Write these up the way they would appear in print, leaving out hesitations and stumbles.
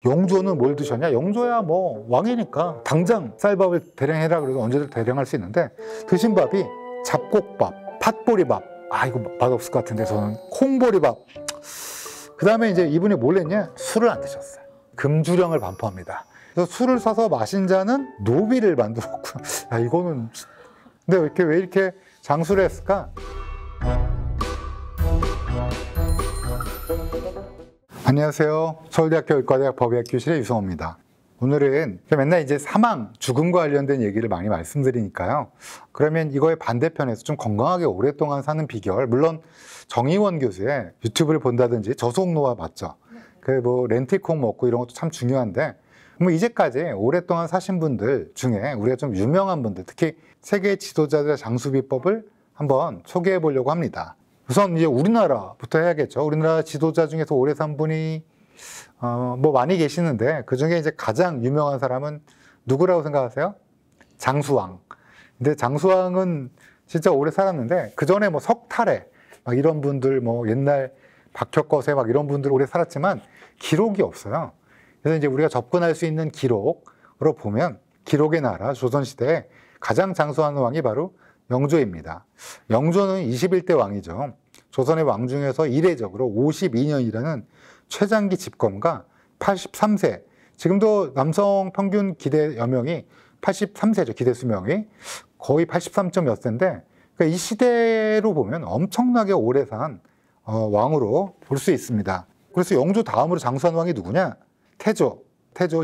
영조는 뭘 드셨냐? 영조야 뭐 왕이니까 당장 쌀밥을 대량해라 그래도 언제든 대량할 수 있는데 드신 밥이 잡곡밥, 팥보리밥. 아 이거 맛없을 것 같은데 저는 콩보리밥. 그 다음에 이제 이분이 뭘 했냐? 술을 안 드셨어요. 금주령을 반포합니다. 그래서 술을 사서 마신 자는 노비를 만들었고, 야 이거는 근데 왜 이렇게 장수를 했을까? 안녕하세요. 서울대학교 의과대학 법의학 교실의 유성호입니다. 오늘은 맨날 이제 사망, 죽음과 관련된 얘기를 많이 말씀드리니까요. 그러면 이거의 반대편에서 좀 건강하게 오랫동안 사는 비결, 물론 정의원 교수의 유튜브를 본다든지 저속노화 맞죠? 그 뭐 렌틸콩 먹고 이런 것도 참 중요한데, 뭐 이제까지 오랫동안 사신 분들 중에 우리가 좀 유명한 분들, 특히 세계 지도자들의 장수 비법을 한번 소개해 보려고 합니다. 우선 이제 우리나라부터 해야겠죠. 우리나라 지도자 중에서 오래 산 분이 뭐 많이 계시는데 그 중에 이제 가장 유명한 사람은 누구라고 생각하세요? 장수왕. 근데 장수왕은 진짜 오래 살았는데 그 전에 뭐 석탈해 막 이런 분들 뭐 옛날 박혁거세 막 이런 분들 오래 살았지만 기록이 없어요. 그래서 이제 우리가 접근할 수 있는 기록으로 보면 기록의 나라 조선시대에 가장 장수한 왕이 바로 영조입니다. 영조는 21대 왕이죠. 조선의 왕 중에서 이례적으로 52년이라는 최장기 집권과 83세, 지금도 남성 평균 기대 여명이 83세죠. 기대 수명이 거의 83점 몇 세인데, 그러니까 이 시대로 보면 엄청나게 오래 산 왕으로 볼 수 있습니다. 그래서 영조 다음으로 장수한 왕이 누구냐? 태조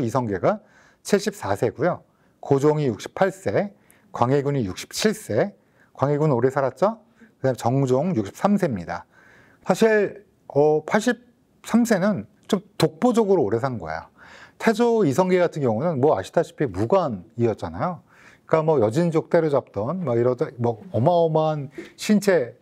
이성계가 74세고요. 고종이 68세, 광해군이 67세, 광해군은 오래 살았죠? 그 다음에 정종 63세입니다. 사실 83세는 좀 독보적으로 오래 산 거야. 태조 이성계 같은 경우는 뭐 아시다시피 무관이었잖아요. 그러니까 뭐 여진족 때려잡던 막 이러다 뭐 어마어마한 신체,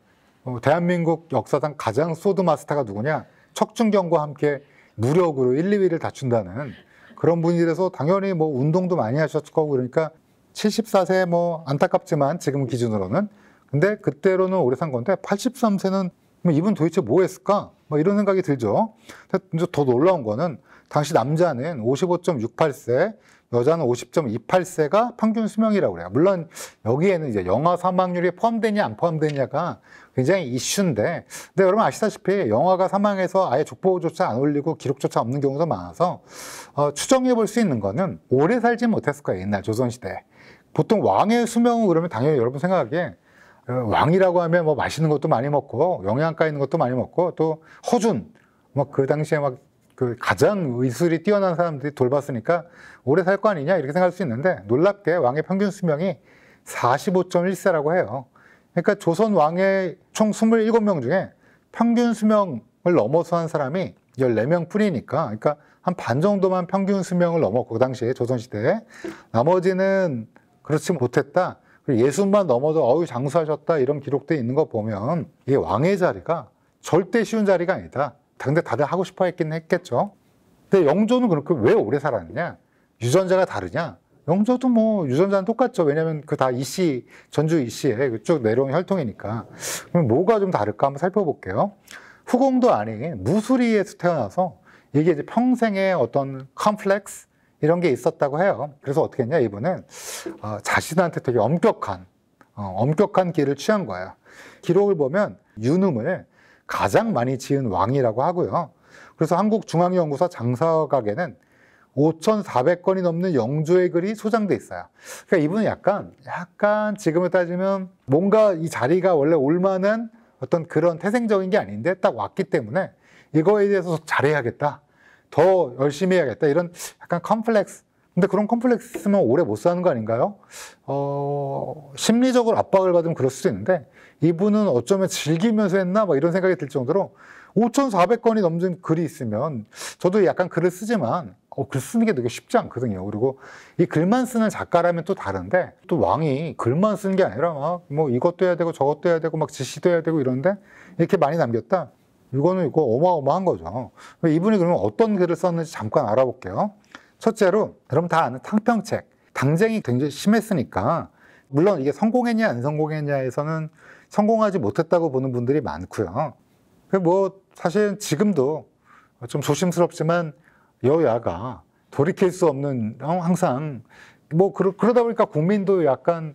대한민국 역사상 가장 소드마스터가 누구냐? 척준경과 함께 무력으로 1, 2위를 다춘다는 그런 분이라서 당연히 뭐 운동도 많이 하셨을 거고, 그러니까 74세 뭐 안타깝지만 지금 기준으로는, 근데 그때로는 오래 산 건데 83세는 이분 도대체 뭐 했을까? 뭐 이런 생각이 들죠. 근데 더 놀라운 거는 당시 남자는 55.68세, 여자는 50.28세가 평균 수명이라고 그래요. 물론 여기에는 이제 영아 사망률이 포함되냐 안 포함되냐가 굉장히 이슈인데, 근데 여러분 아시다시피 영아가 사망해서 아예 족보조차 안 올리고 기록조차 없는 경우도 많아서 추정해 볼 수 있는 거는 오래 살지 못했을 거예요. 옛날 조선시대. 보통 왕의 수명은 그러면 당연히 여러분 생각하기에 왕이라고 하면 뭐 맛있는 것도 많이 먹고 영양가 있는 것도 많이 먹고 또 허준 뭐 그 당시에 막 그 가장 의술이 뛰어난 사람들이 돌봤으니까 오래 살 거 아니냐 이렇게 생각할 수 있는데, 놀랍게 왕의 평균 수명이 45.1세라고 해요. 그러니까 조선 왕의 총 27명 중에 평균 수명을 넘어서 한 사람이 14명 뿐이니까, 그러니까 한 반 정도만 평균 수명을 넘었고 그 당시에 조선시대에 나머지는 그렇지 못했다. 예순만 넘어도 어유 장수하셨다 이런 기록도 있는 거 보면 이게 왕의 자리가 절대 쉬운 자리가 아니다. 근데 다들 하고 싶어 했긴 했겠죠. 근데 영조는 그렇게 왜 오래 살았느냐? 유전자가 다르냐? 영조도 뭐 유전자는 똑같죠. 왜냐면 그 다 이씨, 전주 이씨에 쭉 내려온 혈통이니까. 그럼 뭐가 좀 다를까 한번 살펴볼게요. 후공도 아닌 무수리에서 태어나서 이게 이제 평생의 어떤 컴플렉스 이런 게 있었다고 해요. 그래서 어떻게 했냐, 이분은 자신한테 되게 엄격한 길을 취한 거예요. 기록을 보면 유능을 가장 많이 지은 왕이라고 하고요. 그래서 한국중앙연구소 장서각에는 5,400건이 넘는 영조의 글이 소장돼 있어요. 그러니까 이분은 약간 지금을 따지면 뭔가 이 자리가 원래 올만한 어떤 그런 태생적인 게 아닌데 딱 왔기 때문에 이거에 대해서 잘해야겠다, 더 열심히 해야겠다, 이런 약간 컴플렉스. 근데 그런 컴플렉스면 오래 못 사는 거 아닌가요? 심리적으로 압박을 받으면 그럴 수도 있는데 이분은 어쩌면 즐기면서 했나 막 이런 생각이 들 정도로 5,400건이 넘는 글이 있으면, 저도 약간 글을 쓰지만 글 쓰는 게 되게 쉽지 않거든요. 그리고 이 글만 쓰는 작가라면 또 다른데, 또 왕이 글만 쓰는 게 아니라 막 뭐 이것도 해야 되고 저것도 해야 되고 막 지시도 해야 되고 이런데 이렇게 많이 남겼다. 이거 어마어마한 거죠. 이분이 그러면 어떤 글을 썼는지 잠깐 알아볼게요. 첫째로 여러분 다 아는 탕평책, 당쟁이 굉장히 심했으니까, 물론 이게 성공했냐 안 성공했냐에서는 성공하지 못했다고 보는 분들이 많고요. 뭐 사실 지금도 좀 조심스럽지만 여야가 돌이킬 수 없는 항상 뭐 그러다 보니까 국민도 약간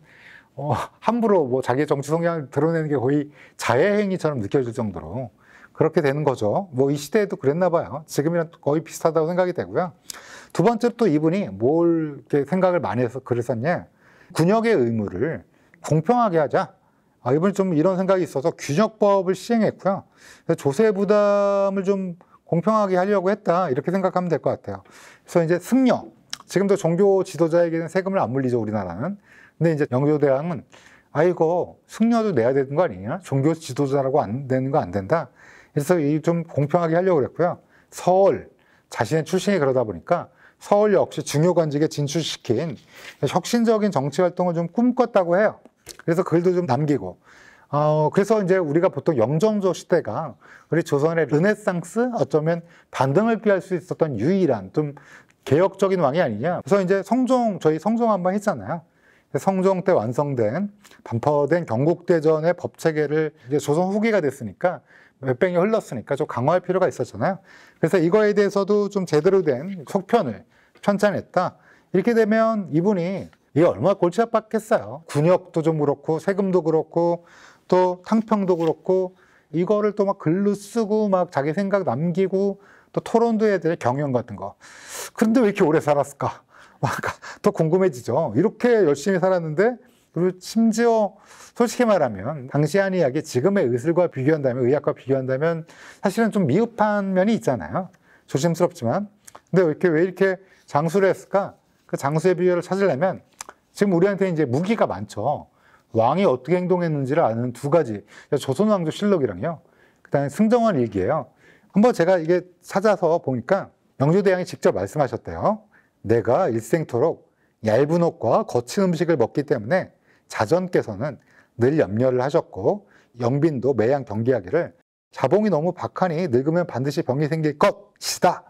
함부로 뭐 자기의 정치 성향을 드러내는 게 거의 자해 행위처럼 느껴질 정도로 그렇게 되는 거죠. 뭐 이 시대에도 그랬나 봐요. 지금이랑 거의 비슷하다고 생각이 되고요. 두 번째로 또 이분이 뭘 이렇게 생각을 많이 해서 글을 썼냐. 군역의 의무를 공평하게 하자. 이분이 좀 이런 생각이 있어서 균역법을 시행했고요. 조세 부담을 좀 공평하게 하려고 했다. 이렇게 생각하면 될 것 같아요. 그래서 이제 승려. 지금도 종교 지도자에게는 세금을 안 물리죠, 우리나라는. 근데 이제 영조대왕은 이거 승려도 내야 되는 거 아니냐? 종교 지도자라고 안 되는 거 안 된다. 그래서 이 좀 공평하게 하려고 그랬고요. 서울, 자신의 출신이 그러다 보니까 서울 역시 중요관직에 진출시킨 혁신적인 정치 활동을 좀 꿈꿨다고 해요. 그래서 글도 좀 남기고. 그래서 이제 우리가 보통 영정조 시대가 우리 조선의 르네상스 어쩌면 반등을 피할 수 있었던 유일한 좀 개혁적인 왕이 아니냐. 그래서 이제 저희 성종 한번 했잖아요. 성종 때 완성된 반포된 경국대전의 법체계를 이제 조선 후기가 됐으니까 몇백 년 흘렀으니까 좀 강화할 필요가 있었잖아요. 그래서 이거에 대해서도 좀 제대로 된 속편을 편찬했다. 이렇게 되면 이분이 이게 얼마나 골치 아팠겠어요. 군역도 좀 그렇고 세금도 그렇고 또 탕평도 그렇고 이거를 또 막 글로 쓰고 막 자기 생각 남기고 또 토론도 해야 될 경영 같은 거. 그런데 왜 이렇게 오래 살았을까? 더 궁금해지죠. 이렇게 열심히 살았는데 그리고 심지어 솔직히 말하면 당시 한의학이 지금의 의술과 비교한다면 의학과 비교한다면 사실은 좀 미흡한 면이 있잖아요. 조심스럽지만. 근데 왜 이렇게 장수를 했을까? 그 장수의 비결을 찾으려면 지금 우리한테 이제 무기가 많죠. 왕이 어떻게 행동했는지를 아는 두 가지. 조선왕조실록이랑요. 그다음에 승정원 일기예요. 한번 제가 이게 찾아서 보니까 영조대왕이 직접 말씀하셨대요. 내가 일생토록 얇은 옷과 거친 음식을 먹기 때문에 자전께서는 늘 염려를 하셨고 영빈도 매양 경계하기를 자봉이 너무 박하니 늙으면 반드시 병이 생길 것이다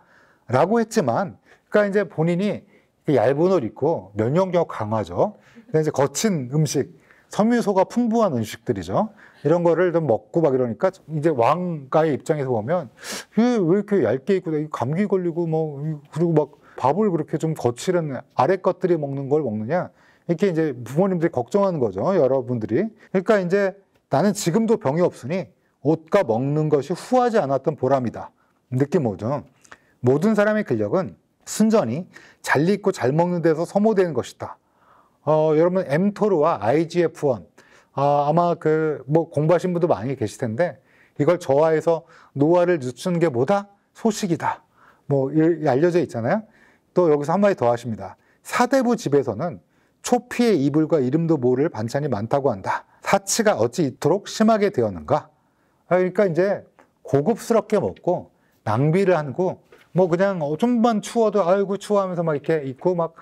라고 했지만 그러니까 이제 본인이 얇은 옷 입고 면역력 강하죠. 근데 이제 거친 음식, 섬유소가 풍부한 음식들이죠. 이런 거를 좀 먹고 막 이러니까 이제 왕가의 입장에서 보면 왜 이렇게 얇게 입고 감기 걸리고 뭐 그리고 막 밥을 그렇게 좀 거칠은 아래 것들이 먹는 걸 먹느냐 이렇게 이제 부모님들이 걱정하는 거죠. 여러분들이. 그러니까 이제 나는 지금도 병이 없으니 옷과 먹는 것이 후하지 않았던 보람이다. 느낌 오죠. 모든 사람의 근력은 순전히 잘 입고 잘 먹는 데서 소모되는 것이다. 여러분 엠토르와 IGF-1 아마 뭐 공부하신 분도 많이 계실 텐데 이걸 저하해서 노화를 늦추는 게 뭐다? 소식이다. 뭐 알려져 있잖아요. 또 여기서 한마디 더 하십니다. 사대부 집에서는 초피의 이불과 이름도 모를 반찬이 많다고 한다. 사치가 어찌 이토록 심하게 되었는가? 그러니까 이제 고급스럽게 먹고 낭비를 하고 뭐 그냥 좀만 추워도 아이고 추워하면서 막 이렇게 입고 막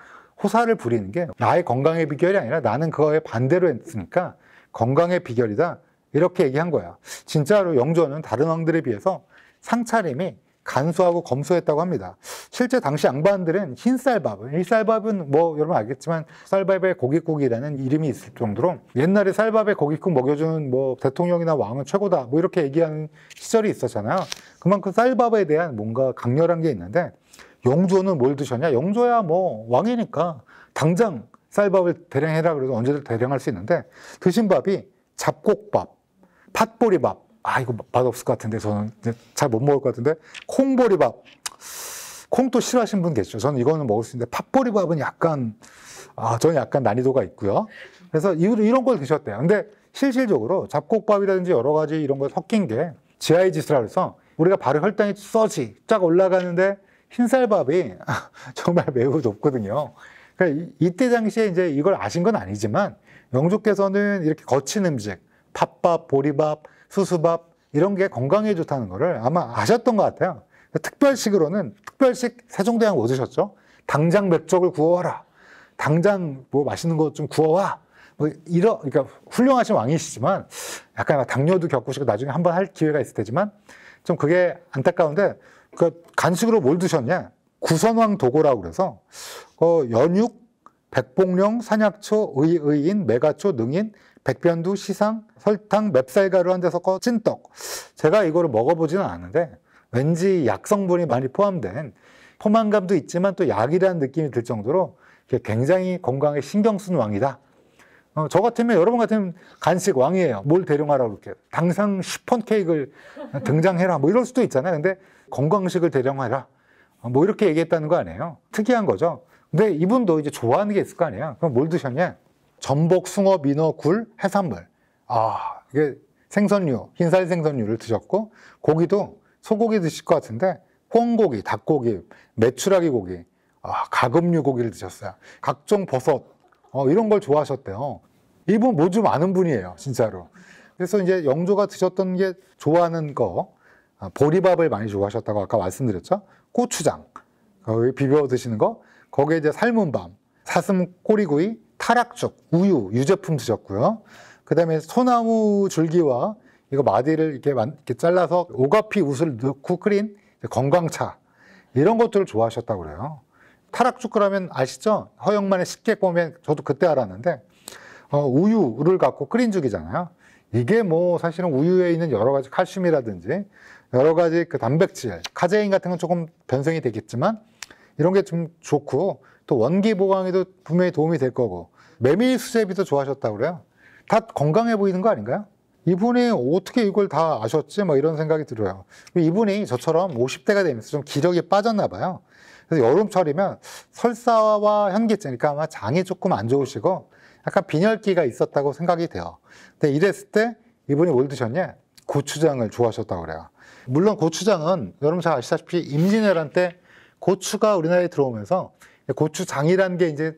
호사를 부리는 게 나의 건강의 비결이 아니라 나는 그거에 반대로 했으니까 건강의 비결이다. 이렇게 얘기한 거야. 진짜로 영조는 다른 왕들에 비해서 상차림이 간소하고 검소했다고 합니다. 실제 당시 양반들은 흰쌀밥, 이 쌀밥은 뭐 여러분 알겠지만 쌀밥에 고깃국이라는 이름이 있을 정도로 옛날에 쌀밥에 고깃국 먹여주는 뭐 대통령이나 왕은 최고다 뭐 이렇게 얘기하는 시절이 있었잖아요. 그만큼 쌀밥에 대한 뭔가 강렬한 게 있는데 영조는 뭘 드셨냐? 영조야 뭐 왕이니까 당장 쌀밥을 대량 해라 그래도 언제든 대량 할 수 있는데 드신 밥이 잡곡밥, 팥보리밥, 이거 맛없을 것 같은데 저는 잘 못 먹을 것 같은데 콩보리밥, 콩도 싫어하시는 분 계시죠. 저는 이거는 먹을 수 있는데 팥보리밥은 약간 저는 약간 난이도가 있고요. 그래서 이런 걸 드셨대요. 근데 실질적으로 잡곡밥이라든지 여러 가지 이런 걸 섞인 게 지하의 지수라 그래서 우리가 발의 혈당이 써지 쫙 올라가는데 흰쌀밥이 정말 매우 높거든요. 그러니까 이때 당시에 이제 이걸 아신 건 아니지만 영조께서는 이렇게 거친 음식, 팥밥, 보리밥, 수수밥 이런 게 건강에 좋다는 거를 아마 아셨던 것 같아요. 특별식으로는 특별식 세종대왕 뭐 드셨죠? 당장 맥적을 구워와라. 당장 뭐 맛있는 거 좀 구워와. 뭐 그러니까 훌륭하신 왕이시지만 약간 당뇨도 겪으시고 나중에 한번 할 기회가 있을 테지만 좀 그게 안타까운데 그 간식으로 뭘 드셨냐? 구선왕 도고라고 그래서 연육, 백봉령, 산약초, 의인, 메가초, 능인, 백변두, 시상, 설탕, 맵쌀가루 한 데 섞어 찐떡. 제가 이거를 먹어보지는 않았는데 왠지 약성분이 많이 포함된 포만감도 있지만 또 약이라는 느낌이 들 정도로 굉장히 건강에 신경 쓴 왕이다. 저 같으면, 여러분 같으면 간식 왕이에요. 뭘 대령하라고 그렇게. 당상 시폰 케이크를 등장해라. 뭐 이럴 수도 있잖아요. 근데 건강식을 대령하라. 뭐 이렇게 얘기했다는 거 아니에요. 특이한 거죠. 근데 이분도 이제 좋아하는 게 있을 거 아니에요. 그럼 뭘 드셨냐? 전복, 숭어, 민어, 굴, 해산물. 이게 생선류, 흰살 생선류를 드셨고, 고기도 소고기 드실 것 같은데, 꿩고기, 닭고기, 메추라기 고기, 가금류 고기를 드셨어요. 각종 버섯, 이런 걸 좋아하셨대요. 이분 뭐 좀 아는 분이에요, 진짜로. 그래서 이제 영조가 드셨던 게 좋아하는 거, 보리밥을 많이 좋아하셨다고 아까 말씀드렸죠. 고추장, 거기 비벼 드시는 거, 거기에 이제 삶은 밤, 사슴 꼬리구이, 타락죽, 우유, 유제품 드셨고요. 그 다음에 소나무 줄기와 이거 마디를 이렇게 잘라서 오가피 웃을 넣고 끓인 건강차, 이런 것들을 좋아하셨다고 그래요. 타락죽 그러면 아시죠? 허영만의 식객 보면 저도 그때 알았는데, 우유를 갖고 끓인 죽이잖아요. 이게 뭐 사실은 우유에 있는 여러 가지 칼슘이라든지 여러 가지 그 단백질, 카제인 같은 건 조금 변성이 되겠지만 이런 게 좀 좋고, 또 원기 보강에도 분명히 도움이 될 거고, 메밀수제비도 좋아하셨다고 그래요. 다 건강해 보이는 거 아닌가요? 이분이 어떻게 이걸 다 아셨지? 뭐 이런 생각이 들어요. 이분이 저처럼 50대가 되면서 좀 기력이 빠졌나 봐요. 그래서 여름철이면 설사와 현기증, 그러니까 아마 장이 조금 안 좋으시고 약간 빈혈기가 있었다고 생각이 돼요. 근데 이랬을 때 이분이 뭘 드셨냐? 고추장을 좋아하셨다고 그래요. 물론 고추장은 여러분 잘 아시다시피 임진왜란 때 고추가 우리나라에 들어오면서 고추장이라는 게 이제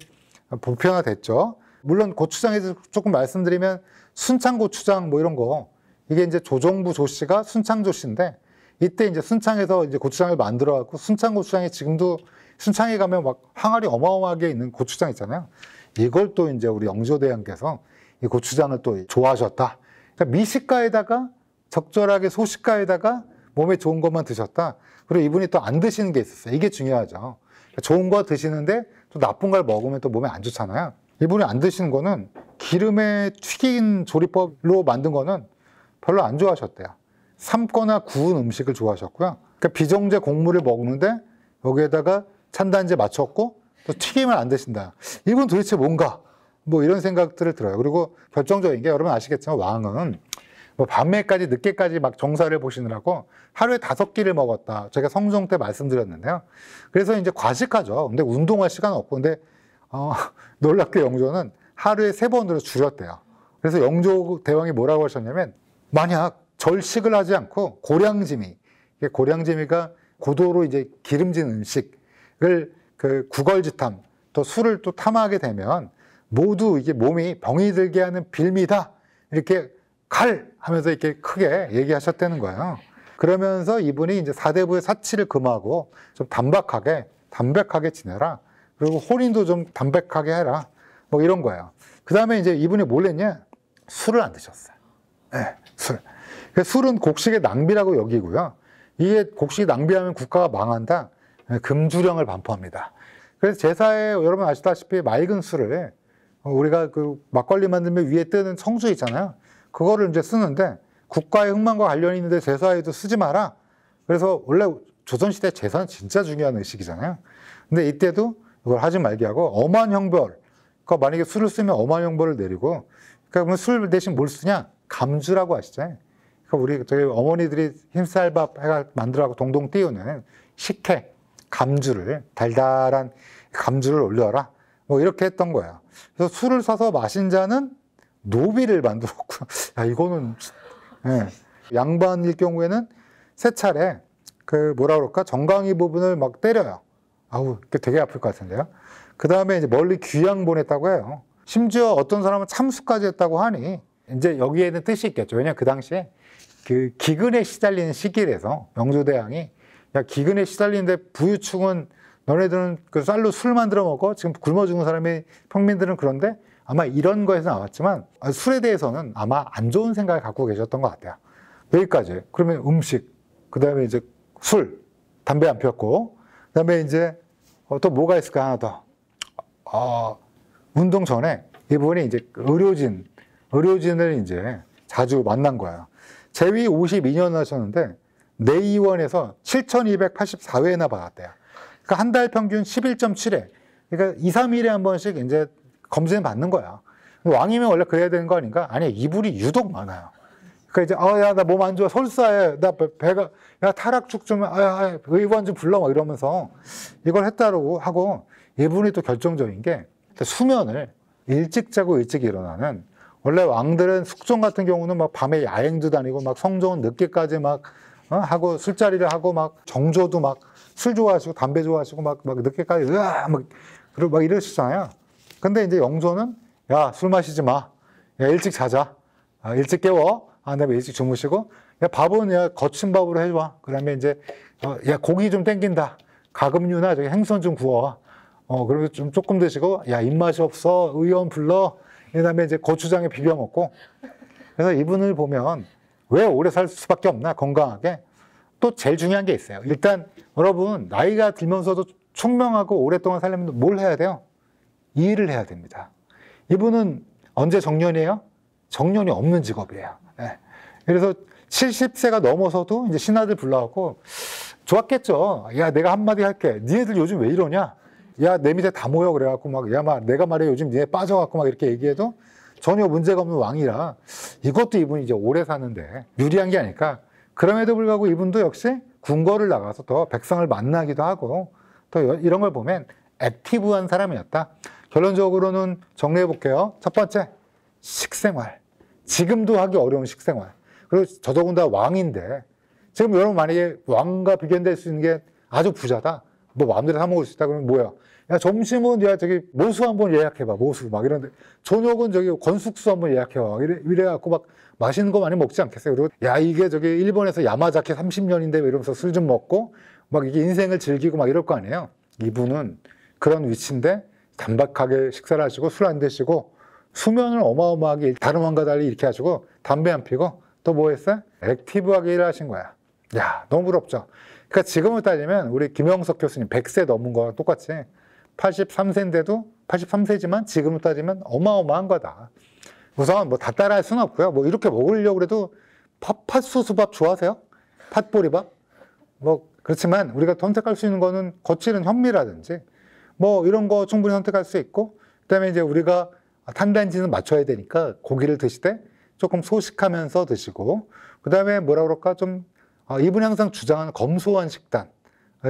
보편화됐죠. 물론 고추장에서 조금 말씀드리면 순창고추장 뭐 이런 거, 이게 이제 조정부 조씨가 순창조씨인데, 이때 이제 순창에서 이제 고추장을 만들어 갖고, 순창고추장이 지금도 순창에 가면 막 항아리 어마어마하게 있는 고추장 있잖아요. 이걸 또 이제 우리 영조대왕께서 이 고추장을 또 좋아하셨다. 그러니까 미식가에다가 적절하게 소식가에다가 몸에 좋은 것만 드셨다. 그리고 이분이 또 안 드시는 게 있었어요. 이게 중요하죠. 좋은 거 드시는데 또 나쁜 걸 먹으면 또 몸에 안 좋잖아요. 이분이 안 드시는 거는 기름에 튀긴 조리법으로 만든 거는 별로 안 좋아하셨대요. 삶거나 구운 음식을 좋아하셨고요. 그러니까 비정제 곡물을 먹는데 여기에다가 찬단제 맞췄고 또 튀김을 안 드신다. 이분 도대체 뭔가? 뭐 이런 생각들을 들어요. 그리고 결정적인 게, 여러분 아시겠지만 왕은 뭐 밤에까지 늦게까지 막 정사를 보시느라고 하루에 5끼를 먹었다. 제가 성종 때 말씀드렸는데요. 그래서 이제 과식하죠. 근데 운동할 시간 없고, 근데 놀랍게 영조는 하루에 3번으로 줄였대요. 그래서 영조 대왕이 뭐라고 하셨냐면, 만약 절식을 하지 않고 고량지미가 고도로 이제 기름진 음식을 그 구걸짓함, 또 술을 또 탐하게 되면 모두 이게 몸이 병이 들게 하는 빌미다. 이렇게 하면서 이렇게 크게 얘기하셨다는 거예요. 그러면서 이분이 이제 사대부의 사치를 금하고 좀 담백하게 지내라. 그리고 혼인도 좀 담백하게 해라. 뭐 이런 거예요. 그 다음에 이제 이분이 뭘 했냐? 술을 안 드셨어요. 네, 술. 술은 곡식의 낭비라고 여기고요. 이게 곡식이 낭비하면 국가가 망한다. 금주령을 반포합니다. 그래서 제사에 여러분 아시다시피 맑은 술을, 우리가 그 막걸리 만들면 위에 뜨는 청수 있잖아요. 그거를 이제 쓰는데, 국가의 흥망과 관련이 있는데 제사에도 쓰지 마라. 그래서 원래 조선시대 제사는 진짜 중요한 의식이잖아요. 근데 이때도 이걸 하지 말게 하고, 엄한형벌, 그러니까 만약에 술을 쓰면 엄한형벌을 내리고, 그러니까 술 대신 뭘 쓰냐? 감주라고 하시죠. 그러니까 저희 어머니들이 흰쌀밥 해가 만들어갖고 동동 띄우는 식혜, 감주를, 달달한 감주를 올려라. 뭐 이렇게 했던 거예요. 그래서 술을 사서 마신 자는 노비를 만들었고, 이거는, 예. 양반일 경우에는 3차례, 정강이 부분을 막 때려요. 되게 아플 것 같은데요. 그 다음에 이제 멀리 귀양 보냈다고 해요. 심지어 어떤 사람은 참수까지 했다고 하니, 이제 여기에는 뜻이 있겠죠. 왜냐면 그 당시에 그 기근에 시달리는 시기라서 영조대왕이, 야, 기근에 시달리는데 부유층은 너네들은 그 쌀로 술 만들어 먹어? 지금 굶어 죽는 사람이, 평민들은 그런데, 아마 이런 거에서 나왔지만 술에 대해서는 아마 안 좋은 생각을 갖고 계셨던 것 같아요. 여기까지. 그러면 음식, 그 다음에 이제 술, 담배 안 피웠고, 그 다음에 이제 또 뭐가 있을까 하나 더. 운동 전에 이분이 이제 의료진을 이제 자주 만난 거예요. 재위 52년 하셨는데 내의원에서 7,284회나 받았대요. 그러니까 한 달 평균 11.7회. 그러니까 2, 3일에 한 번씩 이제 검진 받는 거야. 왕이면 원래 그래야 되는 거 아닌가? 아니, 이불이 유독 많아요. 그러니까 이제, 야, 나 몸 안 좋아. 설사해. 나 배가, 야, 타락죽 좀, 의원 좀 불러. 막 이러면서 이걸 했다고 하고, 이분이 또 결정적인 게 수면을 일찍 자고 일찍 일어나는, 원래 왕들은 숙종 같은 경우는 막 밤에 야행도 다니고 막 성종은 늦게까지 막 하고 술자리를 하고 막 정조도 막 술 좋아하시고 담배 좋아하시고 막 늦게까지 그리고 막 이러시잖아요. 근데 이제 영조는 야, 술 마시지 마. 야, 일찍 자자. 일찍 깨워. 그다음에 일찍 주무시고 야, 밥은 야, 거친 밥으로 해줘. 그다음에 이제 야, 고기 좀 땡긴다. 가금류나 저기 행선 좀 구워. 그리고 좀 조금 드시고 야, 입맛이 없어. 의원 불러. 그다음에 이제 고추장에 비벼 먹고. 그래서 이분을 보면 왜 오래 살 수밖에 없나? 건강하게. 또 제일 중요한 게 있어요. 일단 여러분 나이가 들면서도 총명하고 오랫동안 살려면 뭘 해야 돼요? 일을 해야 됩니다. 이분은 언제 정년이에요? 정년이 없는 직업이에요. 네. 그래서 70세가 넘어서도 이제 신하들 불러갖고 좋았겠죠. 야, 내가 한마디 할게. 니네들 요즘 왜 이러냐? 야, 내 밑에 다 모여. 그래갖고 막, 야, 내가 말해 요즘 니네 빠져갖고 막 이렇게 얘기해도 전혀 문제가 없는 왕이라 이것도 이분이 이제 오래 사는데 유리한 게 아닐까. 그럼에도 불구하고 이분도 역시 궁궐을 나가서 더 백성을 만나기도 하고 또 이런 걸 보면 액티브한 사람이었다. 결론적으로는 정리해 볼게요. 첫 번째, 식생활. 지금도 하기 어려운 식생활. 그리고 더더군다나 왕인데 지금 여러분 만약에 왕과 비견될 수 있는 게 아주 부자다. 뭐 마음대로 사 먹을 수 있다 그러면 뭐야? 야, 점심은 야 저기 모수 한번 예약해봐. 모수 막 이런데 저녁은 저기 건숙수 한번 예약해봐. 이래갖고 막 맛있는 거 많이 먹지 않겠어요? 그리고 야 이게 저기 일본에서 야마자키 30년인데 이러면서 술 좀 먹고 막 이게 인생을 즐기고 막 이럴 거 아니에요? 이분은 그런 위치인데 단박하게 식사를 하시고 술 안 드시고 수면을 어마어마하게 다른 왕과 달리 이렇게 하시고 담배 안 피고 또 뭐 했어요? 액티브하게 일하신 거야. 야, 너무 부럽죠? 그러니까 지금을 따지면 우리 김영석 교수님 100세 넘은 거랑 똑같이 83세인데도 83세지만 지금을 따지면 어마어마한 거다. 우선 뭐 다 따라할 수는 없고요. 뭐 이렇게 먹으려고 해도 팥소스밥 좋아하세요? 팥보리밥? 뭐 그렇지만 우리가 선택할 수 있는 거는 거칠은 현미라든지 뭐 이런 거 충분히 선택할 수 있고 그다음에 이제 우리가 탄단지는 맞춰야 되니까 고기를 드실 때 조금 소식하면서 드시고 그다음에 뭐라 그럴까 좀 이분이 항상 주장하는 검소한 식단을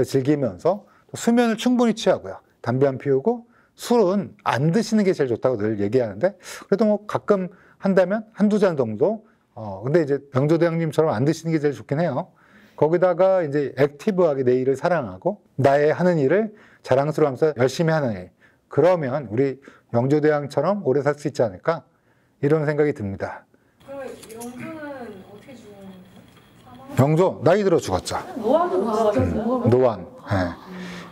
즐기면서 수면을 충분히 취하고요. 담배 안 피우고 술은 안 드시는 게 제일 좋다고 늘 얘기하는데 그래도 뭐 가끔 한다면 한두 잔 정도 근데 이제 영조대왕님처럼 안 드시는 게 제일 좋긴 해요. 거기다가 이제 액티브하게 내 일을 사랑하고 나의 하는 일을 자랑스러워하면서 열심히 하는 일. 그러면 우리 영조대왕처럼 오래 살 수 있지 않을까? 이런 생각이 듭니다. 그러면 영조는 어떻게 죽은 거예요? 영조 나이 들어 죽었죠. 노안으로 돌아가셨어요? 노안. 네.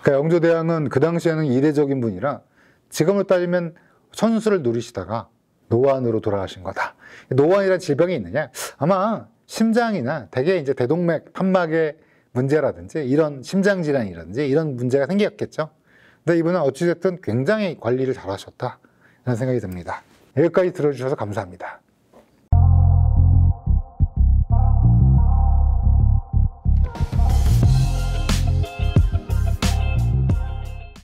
그러니까 영조대왕은 그 당시에는 이례적인 분이라 지금을 따지면 천수를 누리시다가 노안으로 돌아가신 거다. 노안이라는 질병이 있느냐? 아마 심장이나 대개 이제 대동맥, 판막의 문제라든지 이런 심장 질환이라든지 이런 문제가 생겼겠죠. 근데 이분은 어찌됐든 굉장히 관리를 잘하셨다. 이런 생각이 듭니다. 여기까지 들어주셔서 감사합니다.